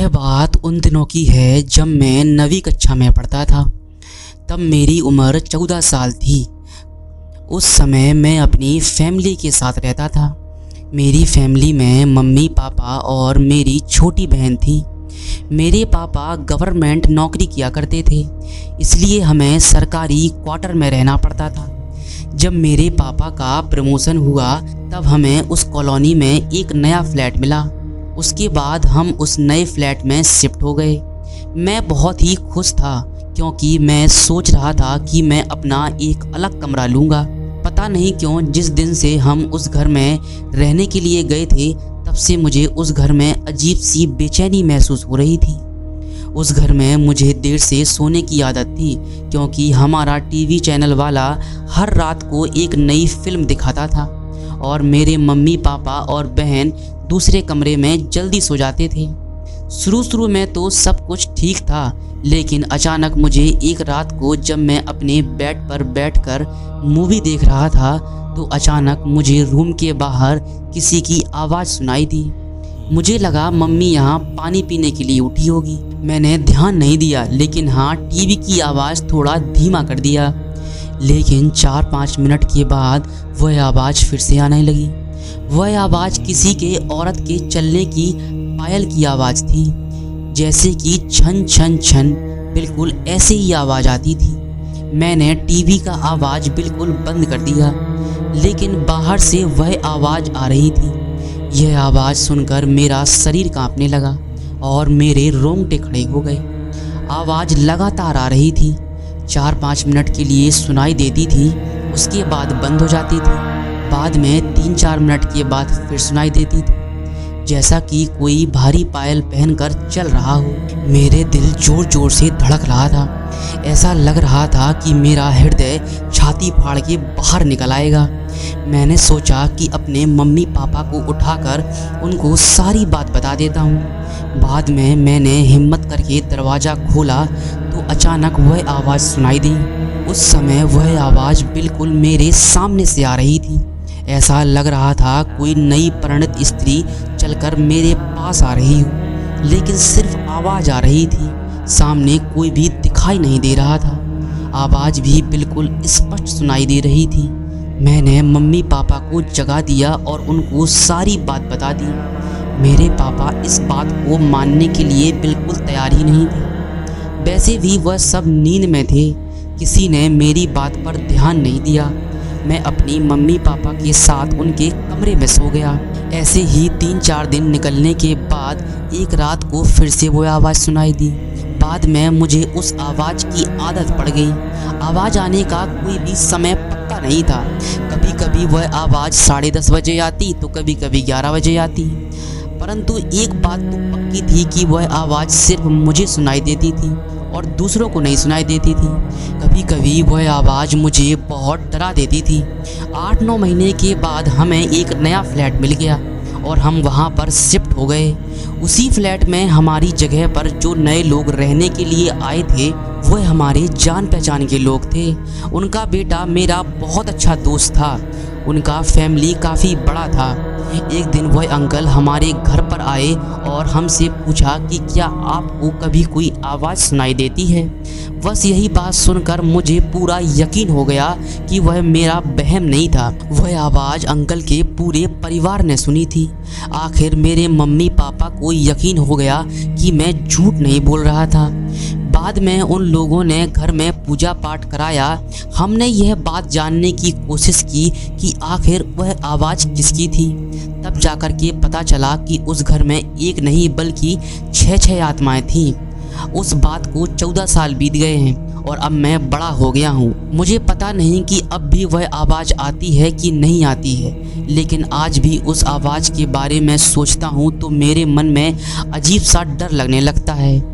यह बात उन दिनों की है जब मैं 9वीं कक्षा में पढ़ता था। तब मेरी उम्र 14 साल थी। उस समय मैं अपनी फैमिली के साथ रहता था। मेरी फैमिली में मम्मी पापा और मेरी छोटी बहन थी। मेरे पापा गवर्नमेंट नौकरी किया करते थे, इसलिए हमें सरकारी क्वार्टर में रहना पड़ता था। जब मेरे पापा का प्रमोशन हुआ तब हमें उस कॉलोनी में एक नया फ्लैट मिला। उसके बाद हम उस नए फ्लैट में शिफ्ट हो गए। मैं बहुत ही खुश था क्योंकि मैं सोच रहा था कि मैं अपना एक अलग कमरा लूँगा। पता नहीं क्यों जिस दिन से हम उस घर में रहने के लिए गए थे तब से मुझे उस घर में अजीब सी बेचैनी महसूस हो रही थी। उस घर में मुझे देर से सोने की आदत थी क्योंकि हमारा टीवी चैनल वाला हर रात को एक नई फिल्म दिखाता था और मेरे मम्मी पापा और बहन दूसरे कमरे में जल्दी सो जाते थे। शुरू में तो सब कुछ ठीक था, लेकिन अचानक मुझे एक रात को जब मैं अपने बेड पर बैठकर मूवी देख रहा था तो अचानक मुझे रूम के बाहर किसी की आवाज़ सुनाई दी। मुझे लगा मम्मी यहाँ पानी पीने के लिए उठी होगी। मैंने ध्यान नहीं दिया, लेकिन हाँ टीवी की आवाज़ थोड़ा धीमा कर दिया। लेकिन 4-5 मिनट के बाद वह आवाज़ फिर से आने लगी। वह आवाज़ किसी के औरत के चलने की पायल की आवाज़ थी, जैसे कि छन छन छन, बिल्कुल ऐसे ही आवाज़ आती थी। मैंने टीवी का आवाज़ बिल्कुल बंद कर दिया, लेकिन बाहर से वह आवाज़ आ रही थी। यह आवाज़ सुनकर मेरा शरीर कांपने लगा और मेरे रोंगटे खड़े हो गए। आवाज़ लगातार आ रही थी, 4-5 मिनट के लिए सुनाई देती थी, उसके बाद बंद हो जाती थी। बाद में 3-4 मिनट के बाद फिर सुनाई देती थी, जैसा कि कोई भारी पायल पहनकर चल रहा हो। मेरे दिल जोर जोर से धड़क रहा था। ऐसा लग रहा था कि मेरा हृदय छाती फाड़ के बाहर निकल आएगा। मैंने सोचा कि अपने मम्मी पापा को उठाकर उनको सारी बात बता देता हूँ। बाद में मैंने हिम्मत करके दरवाज़ा खोला तो अचानक वह आवाज़ सुनाई दी। उस समय वह आवाज़ बिल्कुल मेरे सामने से आ रही थी। ऐसा लग रहा था कोई नई परिणित स्त्री चलकर मेरे पास आ रही हो, लेकिन सिर्फ आवाज़ आ रही थी। सामने कोई भी दिखाई नहीं दे रहा था। आवाज़ भी बिल्कुल स्पष्ट सुनाई दे रही थी। मैंने मम्मी पापा को जगा दिया और उनको सारी बात बता दी। मेरे पापा इस बात को मानने के लिए बिल्कुल तैयार ही नहीं थे। वैसे भी वह सब नींद में थे। किसी ने मेरी बात पर ध्यान नहीं दिया। मैं अपनी मम्मी पापा के साथ उनके कमरे में सो गया। ऐसे ही 3-4 दिन निकलने के बाद एक रात को फिर से वो आवाज़ सुनाई दी। बाद में मुझे उस आवाज़ की आदत पड़ गई। आवाज़ आने का कोई भी समय पक्का नहीं था। कभी कभी वह आवाज़ 10:30 बजे आती तो कभी कभी 11 बजे आती, परंतु एक बात तो पक्की थी कि वह आवाज़ सिर्फ मुझे सुनाई देती थी और दूसरों को नहीं सुनाई देती थी। कभी कभी वह आवाज़ मुझे बहुत डरा देती थी। 8-9 महीने के बाद हमें एक नया फ्लैट मिल गया और हम वहाँ पर शिफ्ट हो गए। उसी फ्लैट में हमारी जगह पर जो नए लोग रहने के लिए आए थे वह हमारे जान पहचान के लोग थे। उनका बेटा मेरा बहुत अच्छा दोस्त था। उनका फैमिली काफ़ी बड़ा था। एक दिन वह अंकल हमारे घर पर आए और हमसे पूछा कि क्या आपको कभी कोई आवाज़ सुनाई देती है। बस यही बात सुनकर मुझे पूरा यकीन हो गया कि वह मेरा वहम नहीं था। वह आवाज़ अंकल के पूरे परिवार ने सुनी थी। आखिर मेरे मम्मी पापा को यकीन हो गया कि मैं झूठ नहीं बोल रहा था। बाद में उन लोगों ने घर में पूजा पाठ कराया। हमने यह बात जानने की कोशिश की कि आखिर वह आवाज़ किसकी थी। तब जाकर के पता चला कि उस घर में एक नहीं बल्कि 6 आत्माएं थीं। उस बात को 14 साल बीत गए हैं और अब मैं बड़ा हो गया हूँ। मुझे पता नहीं कि अब भी वह आवाज़ आती है कि नहीं आती है, लेकिन आज भी उस आवाज़ के बारे में सोचता हूँ तो मेरे मन में अजीब सा डर लगने लगता है।